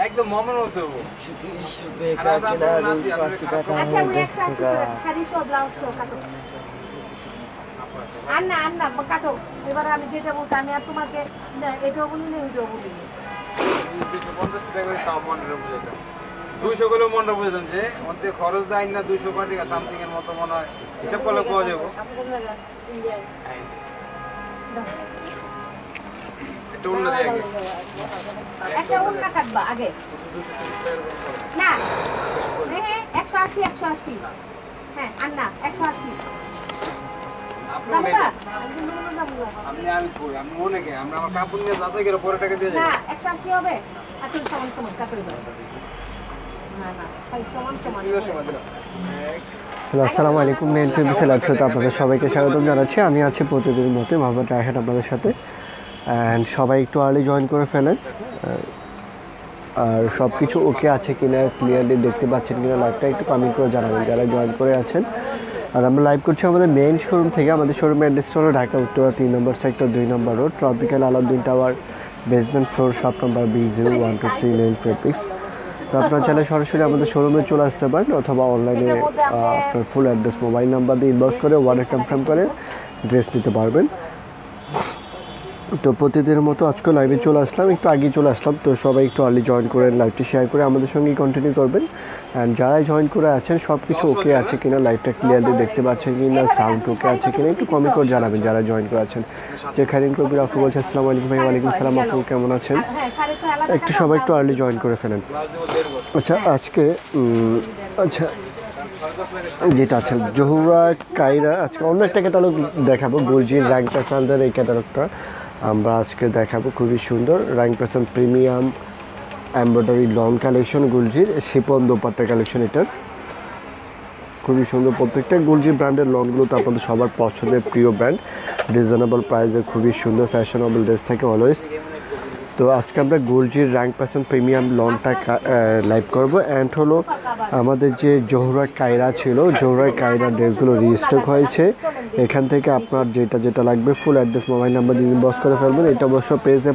একদম মমের মতো আন্না আন্না কাটো এবার আমি যেটা বলছি আমি আর তোমাকে এটাও বলি না ওইটাও বলি না 250 টাকা করে তাও মনে বুঝাইতাম 200 করে মনে বুঝাইতাম যে মধ্যে খরচ দেয় না 200 কোটি টাকা সামথিং এর মতো মনে হয় হিসাব করলে পাওয়া যাবে এটা অন্য দিয়ে আগে একটা অন্য কাটবা আগে না হ্যাঁ 180 180 হ্যাঁ আন্না 180 আমি কই আমি মনে কে আমরা আমার কাপড় নিয়ে যাচাই করে পরে টাকা দিয়ে যাই না 180 হবে আচ্ছা সমান সমান কাটই দাও না না খালি সমান সমান হ্যালো আসসালামু আলাইকুম নেল ফিল্ম সেলারশোতে আপনাদের সবাইকে স্বাগতম জানাচ্ছি আমি আছি প্রতিদিনের মতো মোহাম্মদ রায়হান আপনাদের সাথে অ্যান্ড সবাই একটু আর্লি জয়েন করে ফেলেন আর সব কিছু ওকে আছে কিনা ক্লিয়ারলি দেখতে পাচ্ছেন কিনা লাইভটা একটু কমেন্ট করে জানাবেন যারা জয়েন করে আছেন আর আমরা লাইভ করছি আমাদের মেইন শোরুম থেকে আমাদের শোরুমের অ্যাড্রেস হলো ঢাকা উত্তরা 3 নম্বর সেক্টর 2 নম্বর road tropical Alauddin tower basement floor shop number B0123 নেল ফেব্রিক্স তো আপনারা চাইলে সরাসরি আমাদের শোরুমে চলে আসতে পারেন অথবা অনলাইনে আপনার ফুল অ্যাড্রেস মোবাইল নাম্বার দিয়ে ইনবক্স করে অর্ডার কনফার্ম করে ড্রেস নিতে পারবেন তো প্রতিদিনের মতো আজকে লাইভে চলে আসলাম একটু আগেই চলে আসলাম তো সবাই একটু আর্লি জয়েন করে লাইভটি শেয়ার করে আমাদের সঙ্গে কন্টিনিউ করবেন অ্যান্ড যারাই জয়েন করে আছেন সব কিছু ওকে আছে কিনা লাইভটা ক্লিয়ারলি দেখতে পাচ্ছেন কিনা সাউন্ড ওকে আছে কিনা একটু কমেন্ট করে জানাবেন যারা জয়েন করে আছেন যে খালিন কবির আপু বলছে আসসালামু আলাইকুম ভাই ওয়ালাইকুম সালাম আপু কেমন আছেন একটু সবাই একটু আর্লি জয়েন করে ফেলেন আচ্ছা আজকে আচ্ছা যেটা আছে জহুরা কায়রা আজকে অন্য একটা ক্যাটালগ দেখাবো গুলজির র্যাঙ্ক প্যাসানদের এই ক্যাটালগটা আমরা আজকে দেখাবো খুবই সুন্দর Rang Pasand premium embroidery long collection গুলজির শিপন দোপাট্টা কালেকশন এটার খুবই সুন্দর প্রত্যেকটা গুলজির ব্র্যান্ডের লংগুলো তো আপনাদের সবার পছন্দের প্রিয় ব্র্যান্ড রিজনেবল প্রাইসে খুবই সুন্দর ফ্যাশনেবল ড্রেস থাকে অলওয়েজ তো আজকে আমরা গুলজির র্যাঙ্ক প্যাশন প্রিমিয়াম লনটা লাইভ করবো অ্যান্ড হলো আমাদের যে জহুরা কায়রা ছিল জহুরা কায়রা ড্রেসগুলো রিস্টক হয়েছে এখান থেকে আপনার যেটা যেটা লাগবে ফুল অ্যাড্রেস মোবাইল নাম্বার দিয়ে ইনবক্স করে ফেলবেন এটা অবশ্য পেজে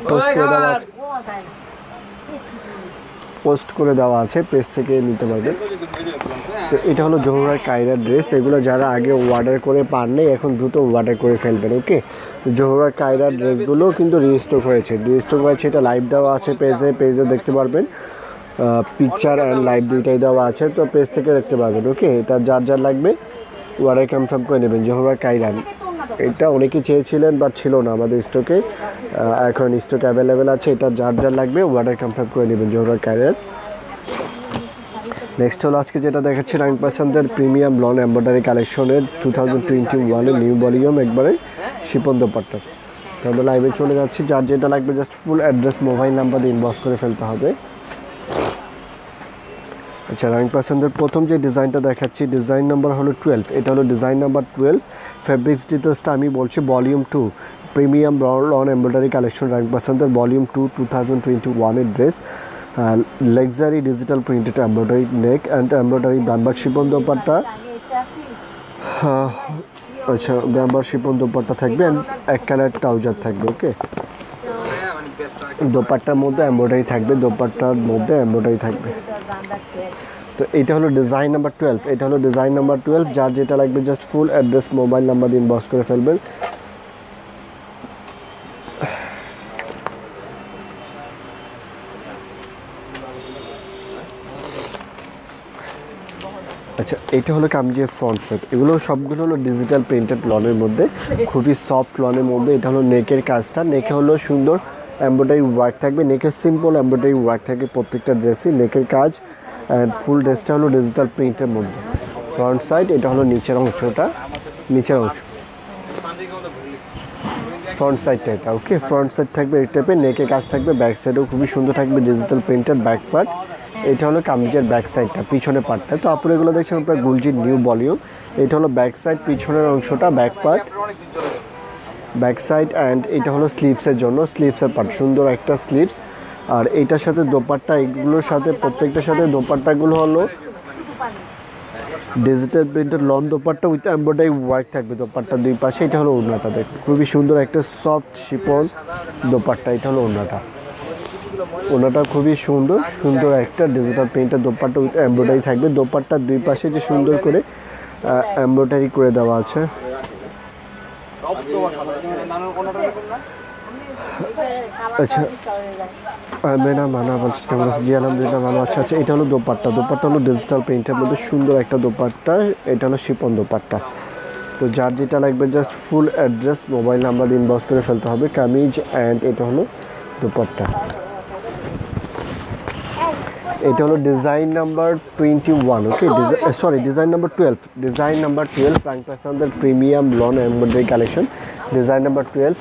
পোস্ট করে দেওয়া আছে পেজ থেকে নিতে পারবেন তো এটা হলো জহুরা কায়রা ড্রেস এগুলো যারা আগে অর্ডার করে পাননি এখন দ্রুত অর্ডার করে ফেলবেন ওকে জহুরা কায়রা ড্রেসগুলো কিন্তু রিস্টক হয়েছে এটা লাইভ দেওয়া আছে পেজে দেখতে পারবেন পিকচার অ্যান্ড লাইভ দুইটাই দেওয়া আছে তো পেজ থেকে দেখতে পারবেন ওকে এটা যার যার লাগবে অর্ডার কনফার্ম করে নেবেন জহুরা কায়রা এটা অনেকেই চেয়েছিলেন বাট ছিল না আমাদের স্টকে এখন স্টক অ্যাভেলেবেল আছে এটা যার যার লাগবে অর্ডার কনফার্ম করে নেবেন জহুরা কায়রার নেক্সট হলো আজকে যেটা দেখাচ্ছি র্যাঙ্ক প্যাসানদের প্রিমিয়াম লন এমব্রয়ডারি কালেকশনের 2021 নিউ ভলিউম একবারে শিপন দোপাট্টা তো আমরা লাইভে চলে যাচ্ছি যার যেটা লাগবে just full address mobile number দিয়ে ইনবক্স করে ফেলতে হবে আচ্ছা র্যাঙ্ক প্যাসানদের প্রথম যে ডিজাইনটা দেখাচ্ছি ডিজাইন নাম্বার হলো 12 এটা হলো ডিজাইন নাম্বার 12 ফেব্রিক্স ডিটেলসটা আমি বলছি volume 2 premium lawn embroidery collection Rang প্যাসানদের ভলিউম 2 2021 এর dress luxury digital printed embroidery neck and embroidery bamber chiffon dupatta আচ্ছা ব্যাম্বার শিপন দোপাট্টা থাকবে অ্যান্ড এক কালার ট্রাউজার থাকবে ওকে দোপাট্টার মধ্যে এমব্রয়ডারি থাকবে তো এটা হলো ডিজাইন নাম্বার 12 যার যেটা লাগবে just full address mobile number দিয়ে ইনবক্স করে ফেলবেন আচ্ছা এটা হলো কামিজের ফ্রন্ট সেট এগুলো সবগুলো হলো ডিজিটাল প্রিন্টেড লনের মধ্যে খুবই সফট লনের মধ্যে এটা হলো নেকের কাজটা নেকে হলো সুন্দর এমব্রয়ডারি ওয়ার্ক থাকবে নেকের সিম্পল এমব্রয়ডারি ওয়ার্ক থাকবে প্রত্যেকটা ড্রেসই নেকের কাজ অ্যান্ড ফুল ড্রেসটা হলো ডিজিটাল প্রিন্টের মধ্যে ফ্রন্ট সাইড এটা হলো নিচের অংশ ফ্রন্ট সাইডটা এটা ওকে ফ্রন্ট সাইড থাকবে এই টাইপের নেকের কাজ থাকবে ব্যাক সাইডেও খুবই সুন্দর থাকবে ডিজিটাল প্রিন্টেড ব্যাক পার্ট এটা হলো কামিজের ব্যাক সাইডটা পিছনের পার্টটা তো আপনারা এগুলো দেখছেন আপনার গুলজির নিউ ভলিউম এটা হলো ব্যাক সাইড পিছনের অংশটা back part back side and এটা হলো স্লিভসের জন্য স্লিভসের পার্ট সুন্দর একটা স্লিভস আর এইটার সাথে দোপাট্টা এগুলোর সাথে প্রত্যেকটার সাথে দোপাট্টাগুলো হলো digital printed lawn dupatta with embroidery work থাকবে দোপাট্টা দুই পাশে এটা হলো ওড়নাটা দেখুন খুবই সুন্দর একটা সফট শিপন দোপাট্টা এটা হলো ওড়নাটা ওনাটা খুবই সুন্দর সুন্দর একটা ডিজিটাল প্রিন্টের দোপাট্টা উইথ এমব্রয়ডারি থাকবে। দোপাট্টার দুই পাশে যে সুন্দর করে এমব্রয়ডারি করে দেওয়া আছে। আচ্ছা মেনা মানা বলছি কেমন আছে? জি আলহামদুলিল্লাহ ভালো আছে। আচ্ছা এটা হলো দোপাট্টা, দোপাট্টা হলো ডিজিটাল প্রিন্টের মধ্যে সুন্দর একটা দোপাট্টা, এটা হলো শিপন দোপাট্টা। তো যার যেটা লাগবে just full address mobile number inbox করে ফেলতে হবে। কামিজ অ্যান্ড এটা হলো দোপাট্টা। এটা হলো design number 21, okay sorry design number 12, design number 12 ফ্রাঙ্ক প্যাসানদের premium lawn embroidery collection, design number 12।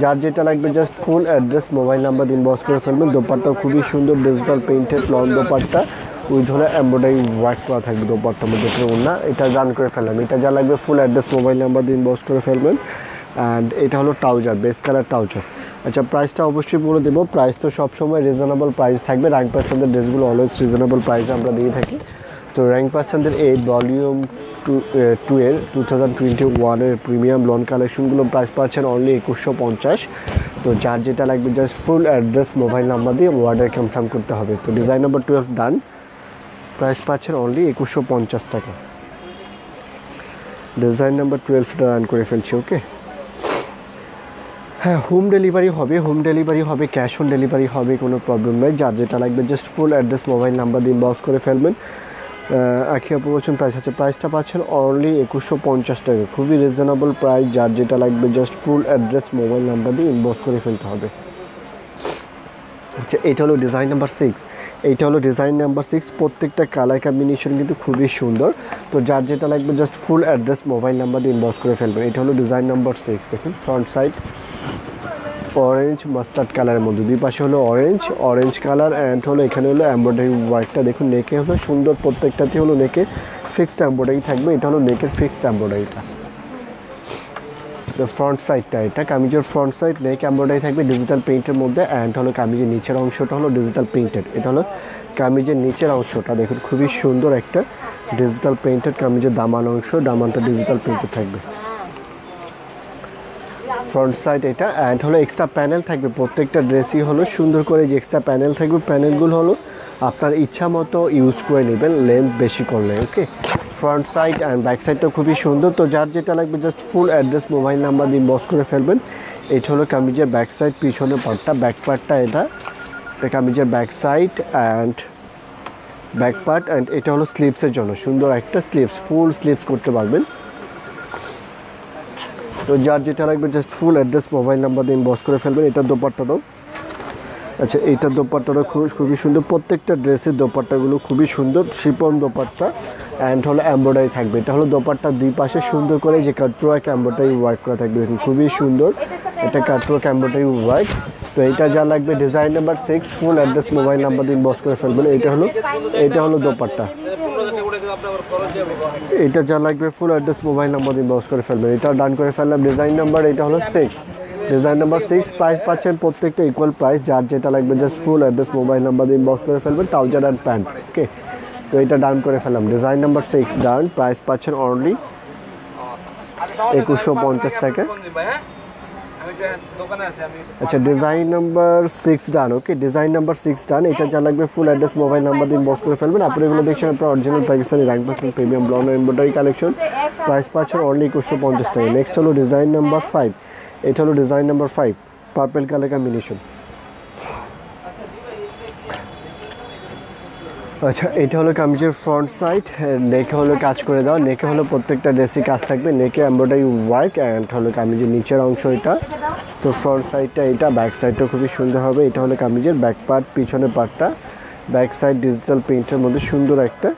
যার যেটা লাগবে just full address mobile number inbox করে ফেলবেন। দোপাট্টা খুবই সুন্দর digital printed lawn dupatta with হলে এমব্রয়ডারি ওয়ার্ক করা থাকবে দোপাট্টার মধ্যে। ওনা এটা রান করে ফেললাম। এটা যা লাগবে full address mobile number inbox করে ফেলবেন। অ্যান্ড এটা হলো ট্রাউজার, বেস কালার ট্রাউজার। আচ্ছা প্রাইসটা অবশ্যই বলে দেবো। প্রাইস তো সবসময় রিজনেবল প্রাইস থাকবে। র্যাঙ্ক পার্সেন্টের ড্রেসগুলো অলওয়েজ রিজনেবল প্রাইসে আমরা দিয়ে থাকি। তো র্যাঙ্ক পার্সেন্টের এই ভলিউম 2 এর 2021-এর প্রিমিয়াম লন কালেকশনগুলো প্রাইস পাচ্ছেন অনলি 2150। তো যার যেটা লাগবে just full address mobile number দিয়ে অর্ডার কনফার্ম করতে হবে। তো ডিজাইন নাম্বার 12 ডান, প্রাইস পাচ্ছেন অনলি 2150 টাকা। ডিজাইন নাম্বার 12টা রান করে ফেলছি, ওকে। হ্যাঁ হোম ডেলিভারি হবে, হোম ডেলিভারি হবে, ক্যাশ অন ডেলিভারি হবে, কোনো প্রবলেম নেই। যার যেটা লাগবে just full address mobile number দিয়ে ইনবক্স করে ফেলবেন। একই প্রমোশন প্রাইস আছে, প্রাইসটা পাচ্ছেন অনলি 2150 টাকা, খুবই রিজনেবল প্রাইস। যার যেটা লাগবে just full address mobile number দিয়ে ইনবক্স করে ফেলতে হবে। আচ্ছা এইটা হলো ডিজাইন নাম্বার 6, এইটা হলো ডিজাইন নাম্বার 6। প্রত্যেকটা কালার কম্বিনেশন কিন্তু খুবই সুন্দর। তো যার যেটা লাগবে just full address mobile number দিয়ে ইনবক্স করে ফেলবেন। এটা হলো ডিজাইন নাম্বার 6, দেখুন ফ্রন্ট সাইড অরেঞ্জ মাস্টার্ড কালারের মধ্যে, দুই পাশে হলো অরেঞ্জ কালার অ্যান্ড হলো এখানে হলো এমব্রয়ডারি ওয়ার্কটা দেখুন। নেকে হলো সুন্দর, প্রত্যেকটাতে হলো নেকে ফিক্সড এমব্রয়ডারি থাকবে। এটা হলো নেকের ফিক্সড এমব্রয়ডারিটা। তো ফ্রন্ট সাইডটা এটা কামিজের ফ্রন্ট সাইড, নেক এমব্রয়ডারি থাকবে ডিজিটাল প্রিন্টের মধ্যে অ্যান্ড হলো কামিজের নিচের অংশটা হলো ডিজিটাল প্রিন্টেড। এটা হলো কামিজের নিচের অংশটা দেখুন, খুবই সুন্দর একটা ডিজিটাল প্রিন্টেড কামিজের দামান অংশ, দামানটা ডিজিটাল প্রিন্টেড থাকবে। ফ্রন্ট সাইড এটা অ্যান্ড হলো এক্সট্রা প্যানেল থাকবে। প্রত্যেকটা ড্রেসই হলো সুন্দর করে যে এক্সট্রা প্যানেল থাকবে, প্যানেলগুলো হলো আপনার ইচ্ছা মতো ইউজ করে নেবেন লেন্থ বেশি করলে, ওকে। ফ্রন্ট সাইড অ্যান্ড ব্যাক সাইডটা খুবই সুন্দর। তো যার যেটা লাগবে just full address mobile number দিয়ে ইনবক্স করে ফেলবেন। এটা হলো কামিজের ব্যাক সাইড, পিছনের পার্টটা ব্যাক পার্টটা এটা কামিজের back side and back part and এটা হলো স্লিভসের জন্য সুন্দর একটা স্লিভস, ফুল স্লিভস করতে পারবেন। তো যার যেটা লাগবে just full address mobile number দিয়ে ইনবক্স করে ফেলবেন। এটার দোপাট্টা দাও। আচ্ছা এইটার দোপাট্টাটা খুবই সুন্দর। প্রত্যেকটা ড্রেসের দোপাট্টাগুলো খুবই সুন্দর, শিপন দোপাট্টা অ্যান্ড হলো এমব্রয়ডারি থাকবে। এটা হলো দোপাট্টার দুই পাশে সুন্দর করে যে কাটওয়ার্ক এমব্রয়ডারি ওয়ার্ক করা থাকবে, দেখুন খুবই সুন্দর এটা কাটওয়ার্ক এমব্রয়ডারি ওয়ার্ক। তো এটা যা লাগবে ডিজাইন নাম্বার 6, ফুল অ্যাড্রেস মোবাইল নাম্বার দিয়ে ইনবক্স করে ফেলবেন। এটা হলো দোপাট্টা। এটা যা লাগবে ফুল অ্যাড্রেস মোবাইল নাম্বার দিয়ে ইনবক্স করে ফেলবেন। এটা ডান করে ফেললাম। ডিজাইন নাম্বার এটা হলো 6, ডিজাইন নাম্বার 6। প্রাইস পাচ্ছেন প্রত্যেকটা ইকুয়াল প্রাইস। যার যেটা লাগবে just full address mobile number দিয়ে ইনবক্স করে ফেলবেন। ট্রাউজার অ্যান্ড প্যান্ট, ওকে। তো এটা ডান করে ফেললাম। ডিজাইন নাম্বার 6 ডান, প্রাইস পাচ্ছেন অনলি 2150 টাকা। আচ্ছা ডিজাইন নাম্বার 6 ডান, ওকে। ডিজাইন নাম্বার 6 ডান। এটা যা লাগবে ফুল অ্যাড্রেস মোবাইল নাম্বার দিয়ে ইনবক্স করে ফেলবেন। আপনি এগুলো দেখছেন আপনার original Pakistani rank percent premium ব্লন embroidery collection, price পাচ্ছেন অনলি 2150 টাকা। নেক্সট হলো ডিজাইন নাম্বার 5, এটা হলো design number 5, purple colour combination. আচ্ছা এটা হলো কামিজের ফ্রন্ট সাইড, নেকে হলো কাজ করে দাও। নেকে হলো প্রত্যেকটা ড্রেসই কাজ থাকবে, নেকে এমব্রয়ডারি ওয়ার্ক অ্যান্ড হলো কামিজের নিচের অংশ এটা। তো ফ্রন্ট সাইডটা এটা, ব্যাক সাইডটা খুবই সুন্দর হবে। এটা হলো কামিজের ব্যাক পার্ট, পিছনের পার্টটা ব্যাক সাইড ডিজিটাল প্রিন্টের মধ্যে সুন্দর একটা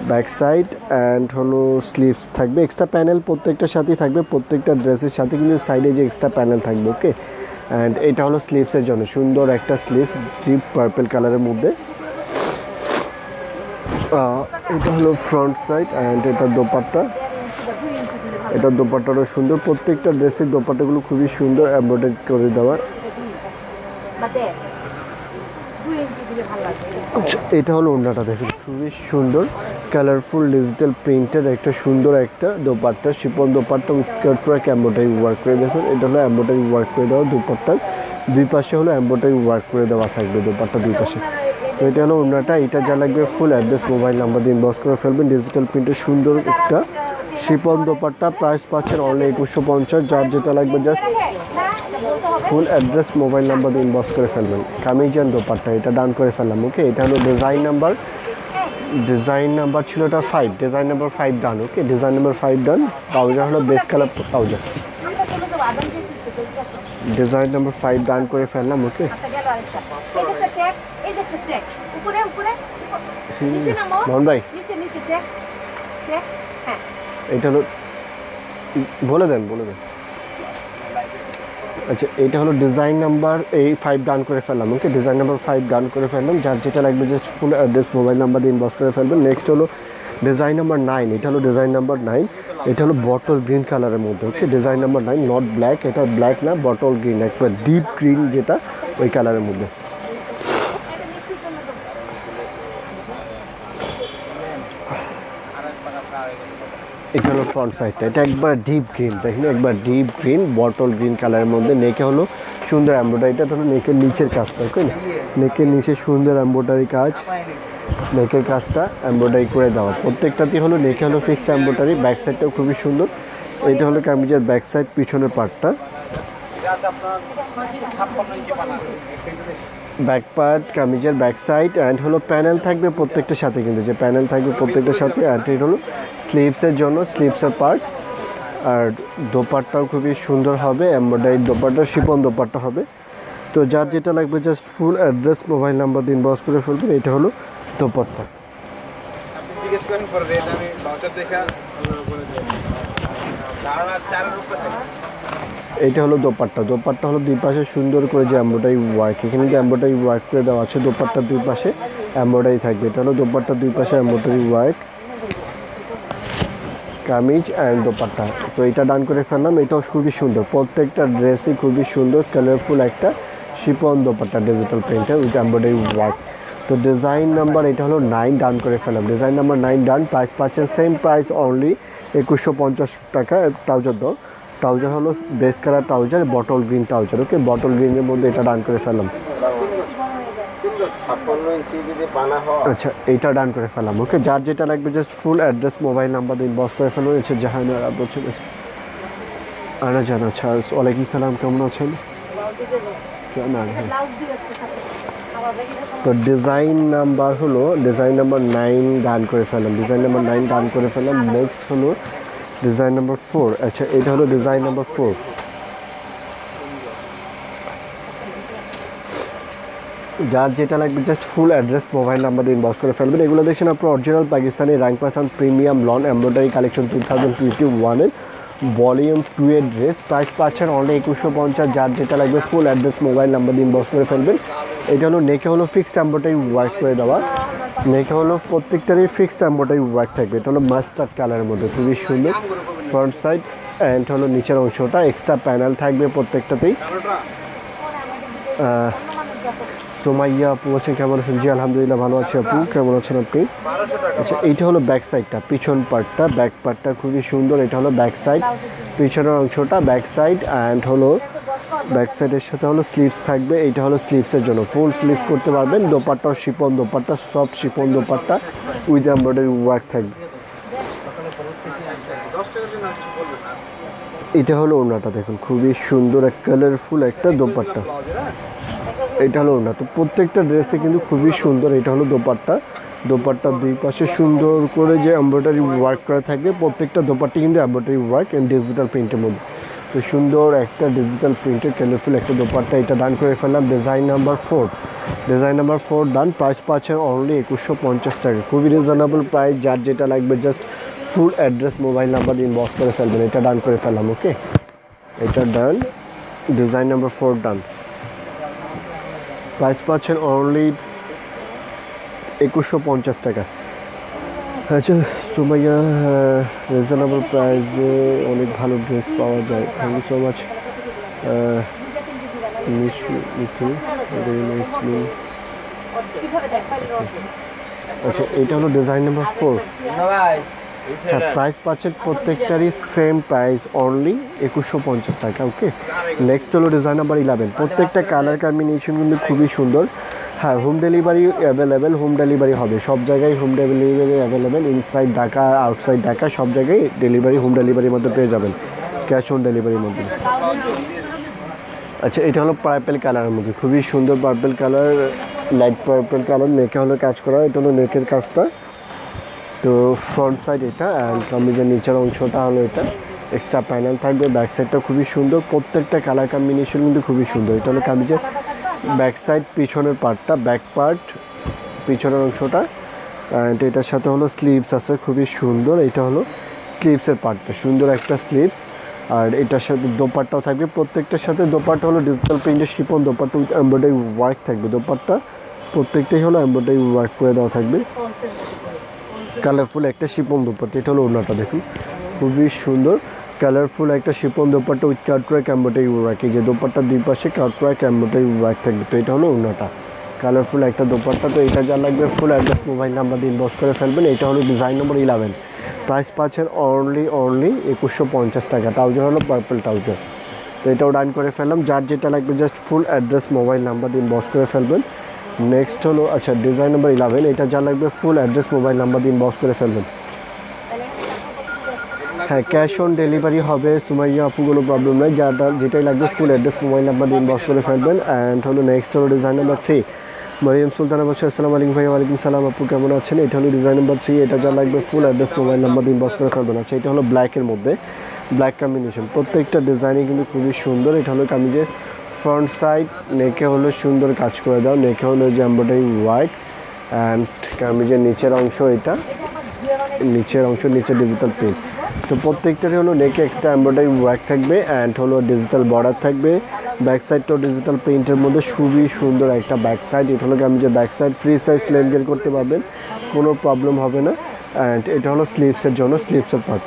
ব্যাক সাইড অ্যান্ড হলো স্লিভস থাকবে। এক্সট্রা প্যানেল প্রত্যেকটার সাথেই থাকবে, প্রত্যেকটা ড্রেসের সাথে কিন্তু সাইডে যে এক্সট্রা প্যানেল থাকবে, ওকে। অ্যান্ড এটা হলো স্লিভসের জন্য সুন্দর একটা স্লিভস ডিপ পার্পল কালারের মধ্যে। এটা হলো ফ্রন্ট সাইড অ্যান্ড এটার দোপাট্টা, এটার দোপাট্টাটা সুন্দর। প্রত্যেকটা ড্রেসের দোপাট্টাগুলো খুবই সুন্দর এমব্রয়ডারি করে দেওয়া। আচ্ছা এটা হলো ওড়নাটা দেখুন, খুবই সুন্দর কালারফুল ডিজিটাল প্রিন্টের একটা সুন্দর একটা dupatta, Shipon dupatta with cutwork embroidery work করে দেখুন। এটা হলো এমব্রয়ডারি ওয়ার্ক করে দেওয়া দোপাট্টার। দুই পাশে হলো এমব্রয়ডারি ওয়ার্ক করে দেওয়া থাকবে দোপাট্টা দুই পাশে। তো এটা হলো ওড়নাটা, এটা যা লাগবে ফুল অ্যাড্রেস মোবাইল নাম্বার দিয়ে ইনবক্স করে ফেলবেন। ডিজিটাল প্রিন্টের সুন্দর একটা শিপন দোপাট্টা, প্রাইস পাচ্ছেন অনলি 2150। যার যেটা লাগবে just full address mobile number দিয়ে ইনবক্স করে ফেলবেন। কামিজান দোপাট্টা এটা ডান করে ফেললাম, ওকে। এটা হলো ডিজাইন নাম্বার ছিল এটা 5, ডিজাইন নাম্বার 5 ডান, ওকে। ডিজাইন নাম্বার 5 ডান। ট্রাউজার হলো base colour trouser, design number 5 ডান করে ফেললাম, ওকে। মোহন ভাই এটা হলো বলে দেন। আচ্ছা, এটা হলো ডিজাইন নাম্বার 5 ডান করে ফেললাম, ওকে। ডিজাইন নাম্বার 5 ডান করে ফেললাম। যার যেটা লাগবে just full address mobile number দিয়ে ইনবক্স করে ফেলবেন। নেক্সট হলো ডিজাইন নাম্বার 9, এটা হলো ডিজাইন নাম্বার 9, এটা হলো বটল গ্রিন কালারের মধ্যে, ওকে। ডিজাইন নাম্বার 9 নট ব্ল্যাক, এটা ব্ল্যাক না, বটল গ্রিন, একবার ডিপ গ্রিন যেটা ওই কালারের মধ্যে। এটা হলো ফ্রন্ট সাইডটা, এটা একবার ডিপ গ্রিন, দেখেন একবার ডিপ গ্রিন বটল গ্রিন কালারের মধ্যে। নেকে হলো সুন্দর এমব্রয়ডারি, এটা হলো নেকের নিচের কাজটা, ওকে। নেকের নিচে সুন্দর এমব্রয়ডারি কাজ, নেকের কাজটা এমব্রয়ডারি করে দেওয়া। প্রত্যেকটাতেই হলো নেকে হলো ফিক্সড এমব্রয়ডারি, ব্যাক সাইডটাও খুবই সুন্দর। এটা হলো কামিজের ব্যাক সাইড, পিছনের পার্টটা, ব্যাক পার্ট কামিজের ব্যাক সাইড। অ্যান্ড হলো প্যানেল থাকবে প্রত্যেকটার সাথে, কিন্তু যে প্যানেল থাকবে প্রত্যেকটার সাথে। অ্যান্ড এটা হলো স্লিভসের জন্য, স্লিভসের পার্ট। আর দোপাট্টাও খুবই সুন্দর হবে, এমব্রয়ডারি দোপাট্টা, শিপন দোপাট্টা হবে। তো যার যেটা লাগবে just full address mobile number দিয়ে ইনবক্স করে ফেলবেন। এটা হলো দোপাট্টা। এটা হলো দোপাট্টা, দোপাট্টা হলো দুই পাশে সুন্দর করে যে এমব্রয়ডারি ওয়ার্ক, এখানে যে এমব্রয়ডারি ওয়ার্ক করে দেওয়া আছে, দোপাট্টার দুই পাশে এমব্রয়ডারি থাকবে। এটা হলো দোপাট্টার দুই পাশে embroidery work, kameez and dupatta. তো এটা ডান করে ফেললাম। এটাও খুবই সুন্দর, প্রত্যেকটা ড্রেসই খুবই সুন্দর, কালারফুল একটা শিপন দোপাট্টা ডিজিটাল প্রিন্টের উইথ এমব্রয়ডারি ওয়ার্ক। তো ডিজাইন নাম্বার এটা হলো 9 ডান করে ফেললাম। Design number 9 done. প্রাইস পাচ্ছেন সেম প্রাইস অনলি 2150 টাকা। ট্রাউজার দাও, ট্রাউজার হলো base colour trouser, bottle green trouser, okay. Bottle গ্রিনের মধ্যে এটা ডান করে ফেললাম। আচ্ছা, এইটা ডান করে ফেললাম, ওকে। যার যেটা লাগবে just full address mobile number দিয়ে ইনবক্স করে ফেলুন। হচ্ছে জাহানারা বলছেন আনা জানা। আচ্ছা, ওয়ালাইকুম সালাম, কেমন আছেন? তো ডিজাইন নাম্বার হলো ডিজাইন নাম্বার 9 ডান করে ফেললাম, ডিজাইন নাম্বার 9 ডান করে ফেললাম। নেক্সট হলো ডিজাইন নাম্বার 4। আচ্ছা, এটা হলো ডিজাইন নাম্বার 4। যার যেটা লাগবে just full address mobile number দিয়ে ইনবক্স করে ফেলবেন। এগুলো দেখছেন আপনার original Pakistani Rang premium lawn embroidery collection 2021-এর ভলিউম 2 এর ড্রেস। প্রাইস পাচ্ছেন অনলি 2150। যার যেটা লাগবে ফুল অ্যাড্রেস মোবাইল নাম্বার দিয়ে ইনবক্স করে ফেলবেন। এটা হলো নেকে হলো ফিক্সড এমব্রয়ডারি ওয়ার্ক করে দেওয়া, নেকে হলো প্রত্যেকটারই ফিক্সড এমব্রয়ডারি ওয়ার্ক থাকবে। এটা হলো মাস্টার্ড কালারের মধ্যে, খুবই সুন্দর ফ্রন্ট সাইড। অ্যান্ড হলো নিচের অংশটা এক্সট্রা প্যানেল থাকবে প্রত্যেকটাতেই। সোমাইয়া আপু আছেন, কেমন আছেন? জি আলহামদুলিল্লাহ ভালো আছি আপু, কেমন আছেন আপনি? আচ্ছা, এইটা হলো ব্যাক সাইডটা, পিছন পার্টটা, ব্যাক পার্টটা খুবই সুন্দর। এটা হলো ব্যাক সাইড, পিছনের অংশটা ব্যাক সাইড। অ্যান্ড হলো ব্যাক সাইডের সাথে হলো স্লিভস থাকবে। এইটা হলো স্লিভসের জন্য, ফুল স্লিভ করতে পারবেন। দোপাট্টাও chiffon dupatta, soft chiffon dupatta with embroidery work থাকবে। এটা হলো ওড়নাটা, দেখুন খুবই সুন্দর এক কালারফুল একটা দোপাট্টা। এটা হলো ওড়না। তো প্রত্যেকটা ড্রেসে কিন্তু খুবই সুন্দর। এটা হলো দোপাট্টা, দোপাট্টার দুই পাশে সুন্দর করে যে এমব্রয়ডারি ওয়ার্ক করা থাকবে। প্রত্যেকটা দোপাট্টা কিন্তু এমব্রয়ডারি ওয়ার্ক এন্ড ডিজিটাল প্রিন্টের মধ্যে। তো সুন্দর একটা ডিজিটাল প্রিন্টের কালারফুল একটা দোপাট্টা, এটা ডান করে ফেললাম। ডিজাইন নাম্বার 4, ডিজাইন নাম্বার 4 ডান। প্রাইস পাচ্ছেন অনলি 2150 টাকা, খুবই রিজনেবল প্রাইস। যার যেটা লাগবে just full address mobile number দিয়ে ইনবক্স করে ফেলবেন। এটা ডান করে ফেললাম, ওকে। এটা ডান, ডিজাইন নাম্বার 4 ডান। প্রাইস পাচ্ছেন অনলি 2150 টাকা। আচ্ছা সুমাইয়া, রিজনেবল প্রাইসে অনেক ভালো ড্রেস পাওয়া যায়, থ্যাংক ইউ সো মাচ। আচ্ছা, এটা হলো ডিজাইন নাম্বার 4। হ্যাঁ, প্রাইস পাচ্ছেন প্রত্যেকটারই সেম প্রাইস, অনলি 2150 টাকা। ওকে, নেক্সট হলো ডিজাইন নাম্বার 11। প্রত্যেকটা কালার কম্বিনেশন কিন্তু খুবই সুন্দর। হ্যাঁ, home delivery available, home delivery হবে সব জায়গায়, home delivery available, inside Dhaka, outside Dhaka, সব জায়গায় ডেলিভারি হোম ডেলিভারির মধ্যে পেয়ে যাবেন, ক্যাশ অন ডেলিভারির মধ্যে। আচ্ছা, এটা হলো পার্পেল কালারের মধ্যে, খুবই সুন্দর purple colour, light purple colour, নেকে হলো কাজ করা, এটা হলো নেকের কাজটা। তো ফ্রন্ট সাইড এটা, অ্যান্ড কামিজের নিচের অংশটা হলো এটা, এক্সট্রা প্যানেল থাকবে। ব্যাক সাইডটা খুবই সুন্দর, প্রত্যেকটা কালার কম্বিনেশন কিন্তু খুবই সুন্দর। এটা হলো কামিজের ব্যাক সাইড, পিছনের পার্টটা, ব্যাক পার্ট, পিছনের অংশটা। অ্যান্ড এটার সাথে হলো স্লিভস আছে, খুবই সুন্দর। এটা হলো স্লিভসের পার্টটা, সুন্দর একটা স্লিভস। আর এটার সাথে দোপাট্টাও থাকবে, প্রত্যেকটার সাথে দোপাট্টা হলো ডিজিটাল প্রিন্টের Shipon dupatta with embroidery work থাকবে। দোপাট্টা প্রত্যেকটাই হলো এমব্রয়ডারি ওয়ার্ক করে দেওয়া থাকবে, কালারফুল একটা শিপন দোপাট্টা। এটা হলো ওড়নাটা, দেখুন খুবই সুন্দর কালারফুল একটা chiffon dupatta with cutwork embroidery work. এই যে দোপাট্টার দুই পাশে কাটওয়ার্ক এমব্রয়ডারি ওয়ার্ক থাকবে। তো এটা হলো ওড়নাটা, কালারফুল একটা দোপাট্টা। তো এটা যা লাগবে ফুল অ্যাড্রেস মোবাইল নাম্বার দিয়ে ইনবক্স করে ফেলবেন। এটা হলো ডিজাইন নম্বর 11, প্রাইস পাচ্ছেন অনলি 2150 টাকা। ট্রাউজার হলো পার্পল ট্রাউজার। তো এটাও ডান করে ফেললাম। যার যেটা লাগবে just full address mobile number দিয়ে ইনবক্স করে ফেলবেন। নেক্সট হলো আচ্ছা ডিজাইন নাম্বার 11, এটা যা লাগবে ফুল অ্যাড্রেস মোবাইল নাম্বার দিয়ে ইনবক্স করে ফেলবেন। হ্যাঁ, ক্যাশ অন ডেলিভারি হবে সুমাইয়া আপু, কোনো প্রবলেম নেই। যেটাই লাগবে ফুল অ্যাড্রেস মোবাইল নাম্বার দিয়ে ইনবক্স করে ফেলবেন। অ্যান্ড হলো নেক্সট হলো ডিজাইন নাম্বার 3, মরিয়ম সুলতানা বলছে আসসালামু আলাইকুম ভাই। ওয়ালাইকুম সালাম আপু, কেমন আছেন? এটা হলো ডিজাইন নাম্বার 3, এটা যা লাগবে ফুল অ্যাড্রেস মোবাইল নাম্বার দিয়ে ইনবক্স করে ফেলবেন। আচ্ছা, এটা হলো ব্ল্যাকের মধ্যে, ব্ল্যাক কম্বিনেশন, প্রত্যেকটা ডিজাইনই কিন্তু খুবই সুন্দর। এটা হলো কামিজের ফ্রন্ট সাইড, নেকে হলো সুন্দর কাজ করে দাও, নেকে হলো যে এমব্রয়ডারি হোয়াইট। অ্যান্ড কামিজের নিচের অংশ, এটা নিচের অংশ, নিচে ডিজিটাল প্রিন্ট। তো প্রত্যেকটারই হলো নেকে এক্সট্রা এমব্রয়ডারি ওয়ার্ক থাকবে, অ্যান্ড হলো ডিজিটাল বর্ডার থাকবে। ব্যাক সাইডটাও ডিজিটাল প্রিন্টের মধ্যে খুবই সুন্দর একটা ব্যাক সাইড। এটা হলো কামিজের ব্যাক সাইড, ফ্রি সাইজ লেনদেন করতে পারবেন, কোনো প্রবলেম হবে না। অ্যান্ড এটা হলো স্লিভসের জন্য, স্লিভসের পার্ট।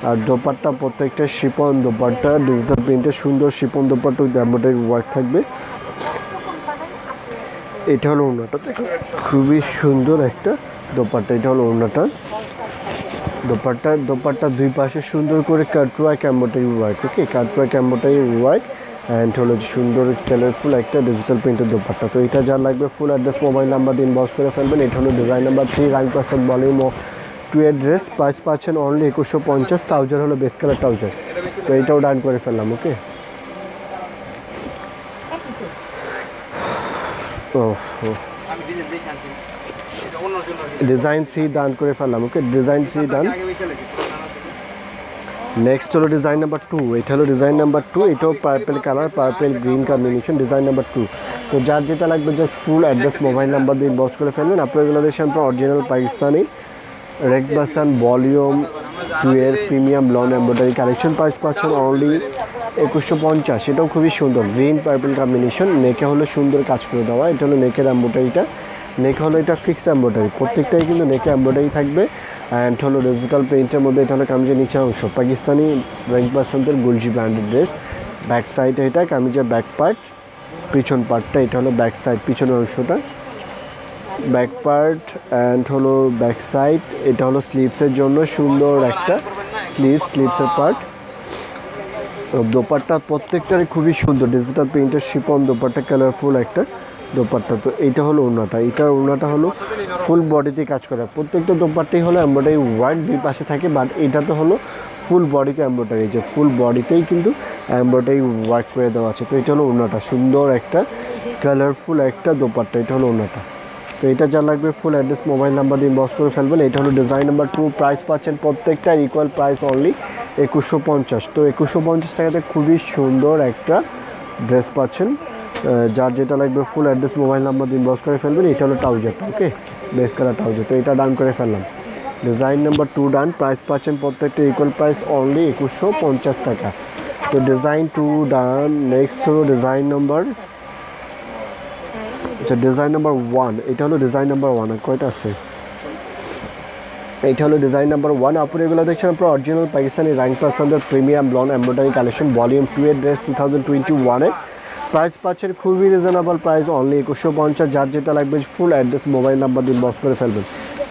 আর দোপাট্টা প্রত্যেকটা শিপন দোপাট্টা, ডিজিটাল প্রিন্টের সুন্দর Shipon dupatta with embroidery work থাকবে। এটা হলো ওড়নাটা, দেখুন খুবই সুন্দর একটা দোপাট্টা। এটা হলো ওড়নাটা, দোপাট্টা দুই পাশে সুন্দর করে cutwork embroidery work. Okay, cutwork embroidery work, and হলো সুন্দর কালারফুল একটা ডিজিটাল প্রিন্টের দোপাট্টা। তো এটা যা লাগবে ফুল অ্যাড্রেস মোবাইল নাম্বার দিয়ে ইনবক্স করে ফেলবেন। এটা হলো ডিজাইন নাম্বার 3, রাইন ভলিউম 2 অ্যাড্রেস, প্রাইস পাচ্ছেন অনলি 2150। ট্রাউজার হলো বেস কালার ট্রাউজার। তো এটাও ডান করে ফেললাম। ওকে, ডিজাইন 3 ডান করে ফেললাম। ওকে, ডিজাইন 3 ডান। নেক্সট হলো ডিজাইন নাম্বার 2, এটা হলো ডিজাইন নাম্বার 2, এটাও purple colour, purple green combination, design number 2। তো যার যেটা লাগবে just full address mobile number দিয়ে ইনবক্স করে ফেলবেন। আপনারা দেখছেন অরিজিনাল পাকিস্তানি রেগবাসান ভলিউম 2 এর premium lawn embroidery collection. Price পাচ্ছেন অনলি 2150। এটাও খুবই সুন্দর, গ্রিন পার্পেল কম্বিনেশন। নেকে হলো সুন্দর কাজ করে দেওয়া, এটা হলো নেকের এমব্রয়ডারিটা। নেক হলো এটা ফিক্সড এমব্রয়ডারি, প্রত্যেকটাই কিন্তু নেকে এমব্রয়ডারি থাকবে। অ্যান্ড হলো ডিজিটাল প্রিন্টের মধ্যে, এটা হলো কামিজের নিচের অংশ, পাকিস্তানি রেগবাসান্তের গুলজি ব্র্যান্ডেড ড্রেস। ব্যাক সাইড এটা কামিজের ব্যাক পার্ট, পিছন পার্টটা, এটা হলো ব্যাক সাইড, পিছনের অংশটা ব্যাক পার্ট। অ্যান্ড হলো ব্যাক সাইড, এটা হলো স্লিভসের জন্য সুন্দর একটা স্লিভসের পার্ট। দোপাট্টা প্রত্যেকটারই খুবই সুন্দর, ডিজিটাল প্রিন্টের শিপন দোপাট্টা, কালারফুল একটা দোপাট্টা। তো এইটা হলো ওড়নাটা, এটার ওড়নাটা হলো ফুল বডিতে কাজ করা। প্রত্যেকটা দোপাট্টাই হলো এমব্রয়ডারি ওয়ার্ক দুই পাশে থাকে, বাট এইটাতে হলো ফুল বডিতে এমব্রয়ডারি, যে ফুল বডিতেই কিন্তু এমব্রয়ডারি ওয়ার্ক করে দেওয়া আছে। তো এটা হলো ওড়নাটা, সুন্দর একটা কালারফুল একটা দোপাট্টা। এটা হলো ওড়নাটা। তো এটা যা লাগবে ফুল অ্যাড্রেস মোবাইল নাম্বার দিয়ে ইনবক্স করে ফেলবেন। এটা হলো ডিজাইন নাম্বার 2, প্রাইস পাচ্ছেন প্রত্যেকটার ইকুয়াল প্রাইস অনলি 2150। তো 2150 টাকাতে খুবই সুন্দর একটা ড্রেস পাচ্ছেন। যার যেটা লাগবে ফুল অ্যাড্রেস মোবাইল নাম্বার দিয়ে ইনবক্স করে ফেলবেন। এটা হলো ট্রাউজারটা। ওকে, বেস কালার ট্রাউজার। তো এটা ডান করে ফেললাম, ডিজাইন নাম্বার 2 ডান। প্রাইস পাচ্ছেন প্রত্যেকটা ইকুয়াল প্রাইস অনলি 2150 টাকা। তো ডিজাইন 2 ডান। নেক্সট হলো ডিজাইন নাম্বার, আচ্ছা ডিজাইন নাম্বার 1, এটা হলো ডিজাইন নাম্বার 1। আর কয়টা আছে? এটা হলো ডিজাইন নাম্বার 1। আপনি এগুলো দেখছেন আপনার অরিজিনাল পাকিস্তানি র্যাঙ্ক পাসন্দের premium lawn embroidery collection, volume 2 এর ড্রেস, 2021 এর। প্রাইস পাচ্ছেন খুবই রিজনেবল প্রাইস অনলি 2150। যার যেটা লাগবে ফুল অ্যাড্রেস মোবাইল নাম্বার দিয়ে ইনবক্স করে ফেলবেন।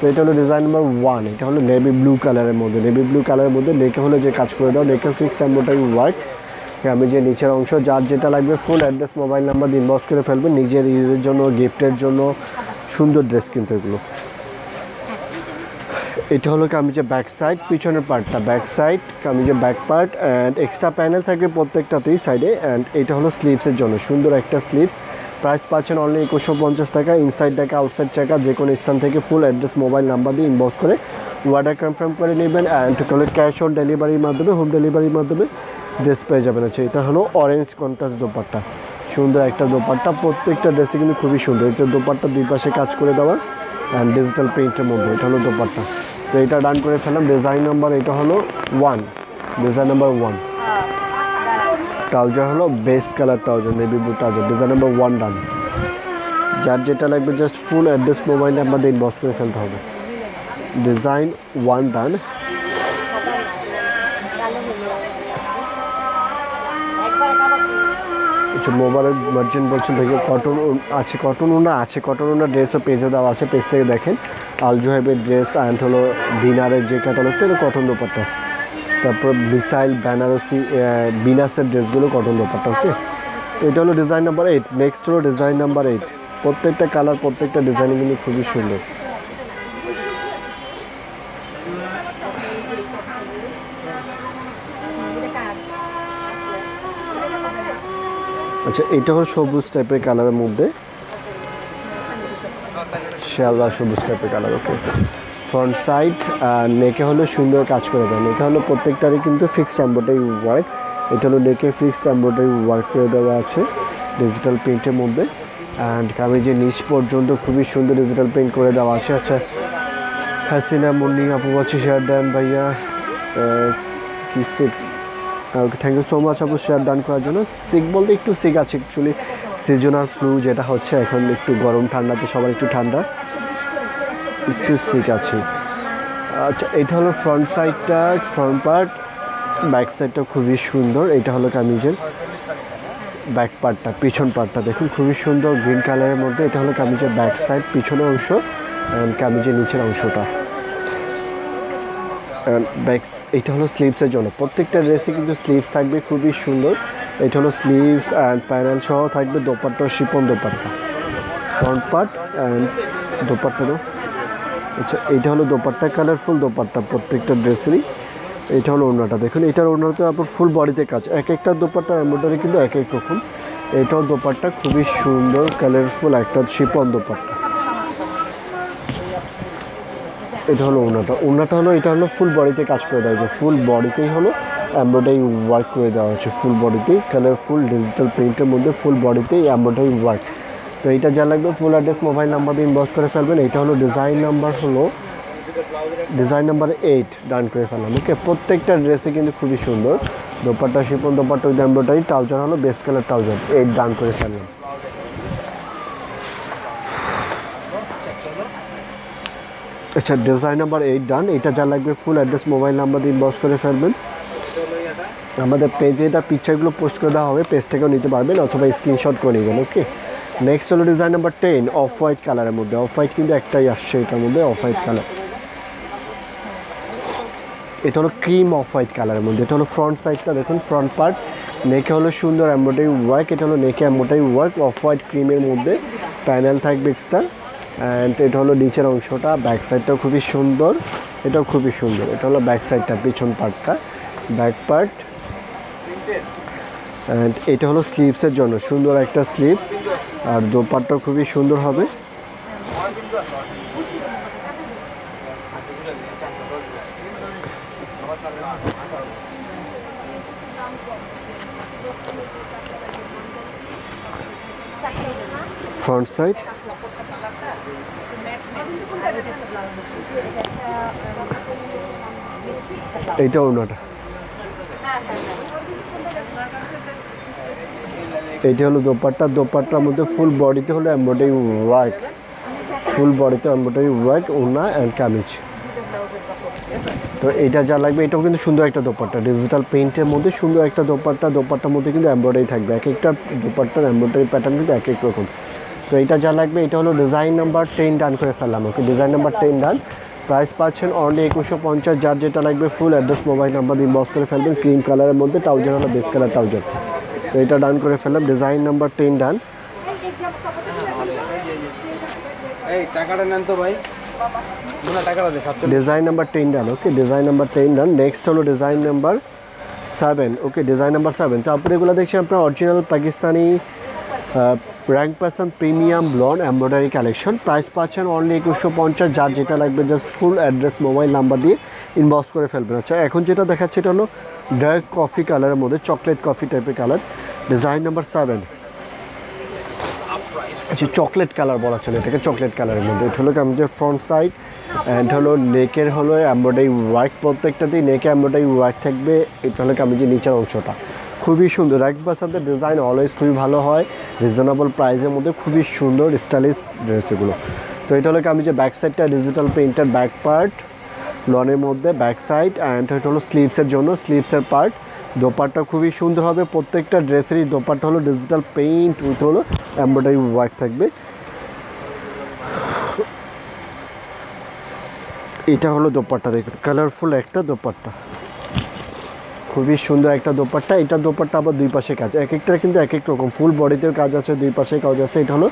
তো এটা হলো ডিজাইন নাম্বার 1। এটা হলো নেভি ব্লু কালারের মধ্যে, নেভি ব্লু কালারের মধ্যে নেকে হলো যে কাজ করে দাও, নেকে ফিক্স এমব্রয়ডারি ওয়ার্ক। আমি যে নিচের অংশ যার যেটা লাগবে ফুল অ্যাড্রেস মোবাইল নাম্বার দিয়ে ইনবক্স করে ফেলবেন, নিজের ইউজের জন্য, গিফটের জন্য সুন্দর ড্রেস কিন্তু এগুলো। এটা হলো কামিজের ব্যাক সাইড, পিছনের পার্টটা ব্যাক সাইড, কামিজের back part and extra panel থাকবে প্রত্যেকটাতেই সাইডে। অ্যান্ড এটা হলো স্লিভসের জন্য সুন্দর একটা স্লিভস। প্রাইস পাচ্ছেন অনলি 2150 টাকা, ইনসাইড টাকা আউটসাইড টাকা, যে কোনো স্থান থেকে ফুল অ্যাড্রেস মোবাইল নাম্বার দিয়ে ইনবক্স করে অর্ডার কনফার্ম করে নেবেন। অ্যান্ড তাহলে ক্যাশ অন ডেলিভারির মাধ্যমে, হোম ডেলিভারির মাধ্যমে ড্রেস পেয়ে যাবেন। আচ্ছা, এটা হলো অরেঞ্জ কন্ট্রাস্ট দোপাট্টা, সুন্দর একটা দোপাট্টা, প্রত্যেকটা ড্রেসে কিন্তু খুবই সুন্দর। এটা দোপাট্টা দুই পাশে কাজ করে দেওয়া অ্যান্ড ডিজিটাল প্রিন্টের মধ্যে, এটা হলো দোপাট্টা। তো এটা ডান করে ফেললাম। ডিজাইন নাম্বার এটা হলো 1, ডিজাইন নাম্বার 1। ট্রাউজার হলো best colour trouser, navy blue trouser, design number 1 ডান। যার যেটা লাগবে just full address mobile number দিয়ে ইনবক্স করে ফেলতে হবে। ডিজাইন 1 ডান। আচ্ছা, মোবাইলের মার্চেন্ট বলছেন ভাই কটন আছে, কটন ওনা আছে, কটন ওনা ড্রেসও পেজে দেওয়া আছে, পেজ থেকে দেখেন। আলজোহেবের ড্রেস অ্যান্ড হলো দিনারের যে ক্যাটালগটা, এটা কটন দোপাট্টা। তারপর মিসাইল, বেনারসি, বিনাসের ড্রেসগুলো কটন দোপাট্টা। ওকে, তো এটা হলো ডিজাইন নাম্বার 8। নেক্সট হলো ডিজাইন নাম্বার 8। প্রত্যেকটা কালার, প্রত্যেকটা ডিজাইনিং কিন্তু খুবই সুন্দর। আচ্ছা, এটা হলো সবুজ টাইপের কালারের মধ্যে, শ্যাওলা সবুজ টাইপের কালার। ওকে, ফ্রন্ট সাইড নেকে হলো সুন্দর কাজ করে দেয়। নেকে হলো প্রত্যেকটারই কিন্তু ফিক্সড এমব্রয়ডারি ওয়ার্ক। এটা হলো নেকে ফিক্সড এমব্রয়ডারি ওয়ার্ক করে দেওয়া আছে ডিজিটাল প্রিন্টের মধ্যে। অ্যান্ড কামিজের নিচ পর্যন্ত খুবই সুন্দর ডিজিটাল প্রিন্ট করে দেওয়া আছে। আচ্ছা, হাসিনা মুন্নি আপু বলছি শেয়ার দেন ভাইয়া, কি সিক, okay thank you so much আপু শেয়ার ডান করার জন্য। সিক বলতে একটু সিক আছে অ্যাকচুয়ালি, সিজনাল ফ্লু যেটা হচ্ছে এখন, একটু গরম ঠান্ডাতে সবার একটু ঠান্ডা, একটু সিক আছে। আচ্ছা, এটা হলো ফ্রন্ট সাইডটা, ফ্রন্ট পার্ট, ব্যাক সাইডটা খুবই সুন্দর। এটা হলো কামিজের ব্যাক পার্টটা, পিছন পার্টটা দেখুন খুবই সুন্দর গ্রিন কালারের মধ্যে। এটা হলো কামিজের ব্যাক সাইড, পিছনের অংশ অ্যান্ড কামিজের নিচের অংশটা ব্যাক। এটা হলো স্লিভসের জন্য, প্রত্যেকটা ড্রেসে কিন্তু স্লিভস থাকবে খুবই সুন্দর। এটা হলো স্লিভস অ্যান্ড প্যানেল সহ থাকবে dupatta, Shipon dupatta, front part and dupatta. আচ্ছা, এইটা হলো দোপাট্টা, কালারফুল দোপাট্টা প্রত্যেকটা ড্রেসেরই। এটা হলো ওড়নাটা দেখুন, এটার ওড়নাতে আপনার ফুল বডিতে কাজ, এক একটা দোপাট্টার এমব্রয়ডারি কিন্তু এক এক রকম। এটাও দোপাট্টা খুবই সুন্দর কালারফুল একটা শিপন দোপাট্টা। এটা হলো ওড়নাটা, ওড়নাটা হলো এটা হলো ফুল বডিতে কাজ করে দেওয়া হয়েছে, ফুল বডিতেই হলো এমব্রয়ডারি ওয়ার্ক করে দেওয়া হচ্ছে, ফুল বডিতেই কালারফুল ডিজিটাল প্রিন্টের মধ্যে ফুল বডিতেই এমব্রয়ডারি ওয়ার্ক। তো এইটা যা লাগবে ফুল অ্যাড্রেস মোবাইল নাম্বার দিয়ে ইনবক্স করে ফেলবেন। এটা হলো ডিজাইন নাম্বার 8 ডান করে ফেললাম। ওকে, প্রত্যেকটা ড্রেসে কিন্তু খুবই সুন্দর dupatta, Shipon dupatta with embroidery. Trouser হলো বেস্ট কালার ট্রাউজার, 8 ডান করে ফেললাম। আচ্ছা, ডিজাইন নাম্বার 8 ডান। এটা যা লাগবে ফুল অ্যাড্রেস মোবাইল নাম্বার দিয়ে ইনবক্স করে ফেলবেন। আমাদের পেজে এটা পিকচারগুলো পোস্ট করে দেওয়া হবে, পেজ থেকেও নিতে পারবেন অথবা স্ক্রিনশট করে নেবেন। ওকে, নেক্সট হলো ডিজাইন নাম্বার 10 অফ হোয়াইট কালারের মধ্যে। অফ হোয়াইট কিন্তু একটাই আসছে এটার মধ্যে, অফ হোয়াইট কালার। এটা হলো ক্রিম অফ হোয়াইট কালারের মধ্যে। এটা হলো ফ্রন্ট সাইডটা দেখুন, ফ্রন্ট পার্ট, নেকে হলো সুন্দর এমব্রয়ডারি ওয়ার্ক। এটা হলো নেকে এমব্রয়ডারি ওয়ার্ক অফ হোয়াইট ক্রিমের মধ্যে, প্যানেল থাকবে এক্সট্রা। অ্যান্ড এটা হলো নিচের অংশটা, ব্যাক সাইডটাও খুবই সুন্দর, এটাও খুবই সুন্দর। এটা হলো ব্যাক সাইডটা, পিছন পার্টটা, ব্যাক পার্ট। অ্যান্ড এটা হলো স্লিভসের জন্য সুন্দর একটা স্লিভ, আর দোপাট্টাও খুবই সুন্দর হবে। ফ্রন্ট সাইড, এইটা ওড়নাটা, এইটা হলো দোপাট্টা। দোপাট্টার মধ্যে ফুল বডিতে হলো এমব্রয়ডারি ওয়ার্ক, ফুল বডিতে এমব্রয়ডারি ওয়ার্ক, ওড়না অ্যান্ড কামিজ। তো এইটা যা লাগবে, এটাও কিন্তু সুন্দর একটা দোপাট্টা, ডিজিটাল প্রিন্টের মধ্যে সুন্দর একটা দোপাট্টা। দোপাট্টার মধ্যে কিন্তু এমব্রয়ডারি থাকবে, এক একটা দোপাট্টার এমব্রয়ডারি প্যাটার্ন কিন্তু এক এক রকম। তো তো এটা যা লাগবে এটা হলো ডিজাইন নাম্বার 10 ডান করে ফেললাম। ওকে, ডিজাইন নাম্বার 10 ডান। প্রাইস পাচ্ছেন অনলি 2150। যার যেটা লাগবে ফুল অ্যাড্রেস মোবাইল নাম্বার দিয়ে ইনবক্স করে ফেলবেন। ক্রিম কালারের মধ্যে, ট্রাউজার হলো বেস কালার ট্রাউজার। তো এটা ডান করে ফেললাম, ডিজাইন নাম্বার 10 ডান। এই টাকাটা নেন তো ভাই, টাকাটা দে 700। ডিজাইন নাম্বার 10 ডান। ওকে, ডিজাইন নাম্বার 10 ডান। নেক্সট হলো ডিজাইন নাম্বার 7। ওকে, ডিজাইন নাম্বার 7। তারপরে এগুলো দেখছি আপনার original Pakistani rank person premium blonde embroidery collection. Price পাচ্ছেন অনলি 2150। যার যেটা লাগবে just full address mobile number দিয়ে ইনবক্স করে ফেলবেন। আচ্ছা, এখন যেটা দেখাচ্ছে এটা হলো ডার্ক কফি কালারের মধ্যে, চকলেট কফি টাইপের কালার। Design number 7। আচ্ছা, চকলেট কালার বলা চলে এটাকে, চকলেট কালারের মধ্যে। এটা হলো আমাদের ফ্রন্ট সাইড অ্যান্ড হলো নেকের হলো এমব্রয়ডারি ওয়ার্ক, প্রত্যেকটাতেই নেকে এমব্রয়ডারি ওয়ার্ক থাকবে। এটা হলো আমি যে নিচের অংশটা খুবই সুন্দর। একবার সাথে ডিজাইন অলওয়েজ খুবই ভালো হয়, রিজনেবল প্রাইসের মধ্যে খুবই সুন্দর স্টাইলিশ ড্রেস এগুলো। তো এটা হলো আমি যে ব্যাক সাইডটা ডিজিটাল প্রিন্টের ব্যাক পার্ট লনের মধ্যে ব্যাক সাইড, অ্যান্ড এটা হলো স্লিভসের জন্য স্লিভসের পার্ট। দোপাট্টা খুবই সুন্দর হবে, প্রত্যেকটা ড্রেসেরই দোপাট্টা হলো ডিজিটাল পেইন্ট উইথ হলো এমব্রয়ডারি ওয়ার্ক থাকবে। এটা হলো দোপাট্টা, দেখুন কালারফুল একটা দোপাট্টা, খুবই সুন্দর একটা দোপাট্টা। এটা দোপাট্টা আবার দুই পাশে কাজ, এক একটা কিন্তু এক এক রকম, ফুল বডিতেও কাজ আছে, দুই পাশে কাজ আছে। এটা হলো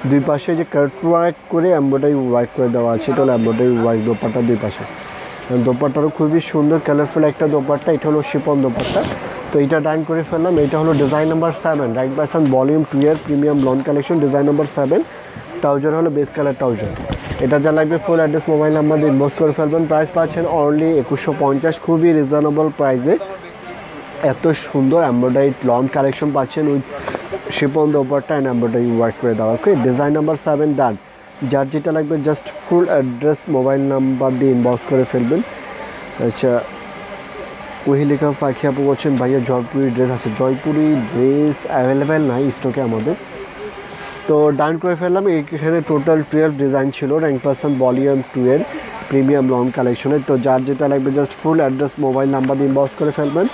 দুই পাশে যে কাট ওয়ার্ক করে এমব্রয়ডারি ওয়ার্ক করে দেওয়া আছে, এটা হলো এমব্রয়ডারি ওয়ার্ক দোপাট্টা দুই পাশে। দোপাট্টারও খুবই সুন্দর কালারফুল একটা দোপাট্টা। এটা হলো শিপন দোপাট্টা। তো এটা ডান করে ফেললাম। এটা হলো design number 7 right by volume 2 এর প্রিমিয়াম ব্লন্ড কালেকশন, ডিজাইন নাম্বার 7। ট্রাউজার হলো বেস কালার ট্রাউজার। এটা যা লাগবে ফুল অ্যাড্রেস মোবাইল নাম্বার দিয়ে ইনবক্স করে ফেলবেন। প্রাইস পাচ্ছেন অনলি 2150, খুবই রিজনেবল প্রাইসে। এত সুন্দর এমব্রয়ডারি লন কালেকশন পাচ্ছেন with Shipon dupatta and embroidery work করে দেওয়া। ওকে, ডিজাইন নাম্বার 7 ডান। যার যেটা লাগবে just full address mobile number দিয়ে ইনবক্স করে ফেলবেন। আচ্ছা, ওহিলিকা পাখি আপু বলছেন ভাইয়া জয়পুরি ড্রেস আছে। জয়পুরি ড্রেস অ্যাভেলেবেল নাই স্টকে আমাদের। তো ডান করে ফেললাম। এখানে টোটাল 12 ডিজাইন ছিল র্যাঙ্ক পার্সন ভলিউম 2 এর প্রিমিয়াম লন কালেকশনের। তো যার যেটা লাগবে just full address mobile number দিয়ে ইনবক্স করে ফেলবেন।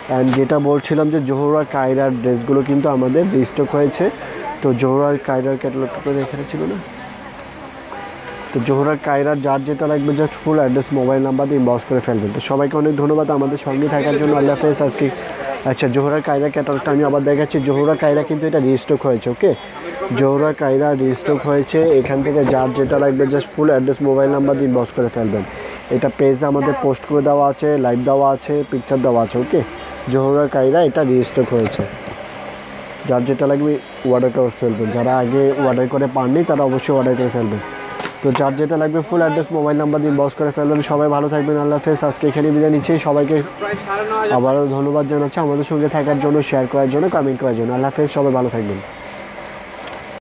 অ্যান্ড যেটা বলছিলাম যে জোহরা কায়রার ড্রেসগুলো কিন্তু আমাদের রিস্টক হয়েছে। তো জোহরা কায়রার ক্যাটালগটা করে এখানে ছিল না, তো জোহরা কায়রার যার যেটা লাগবে just full address mobile number দিয়ে ইনবক্স করে ফেলবেন। তো সবাইকে অনেক ধন্যবাদ আমাদের সঙ্গে থাকার জন্য। আল্লাহ হাফেজ আজকে। আচ্ছা, জোহরা কায়রা ক্যাটালগটা আমি আবার দেখাচ্ছি। জোহরা কায়রা কিন্তু এটা রিস্টক হয়েছে। ওকে, জোহরা কায়রা রিস্টক হয়েছে। এখান থেকে যার যেটা লাগবে just full address mobile number দিয়ে ইনবক্স করে ফেলবেন। এটা পেজে আমাদের পোস্ট করে দেওয়া আছে, লাইভ দেওয়া আছে, পিকচার দেওয়া আছে। ওকে, জোহরা কায়রা এটা রিস্টক হয়েছে। যার যেটা লাগবে অর্ডার করে ফেলবেন। যারা আগে অর্ডার করে পাননি তারা অবশ্যই অর্ডার করে ফেলবেন। তো যার যেটা লাগবে ফুল অ্যাড্রেস মোবাইল নাম্বার দিয়ে ইনবক্স করে ফেলবেন। সবাই ভালো থাকবেন, আল্লাহ হাফেজ। আজকে এখানে বিদায় নিচ্ছি। সবাইকে আবারও ধন্যবাদ জানাচ্ছি আমাদের সঙ্গে থাকার জন্য, শেয়ার করার জন্য, কমেন্ট করার জন্য। আল্লাহ হাফেজ, সবাই ভালো থাকবেন।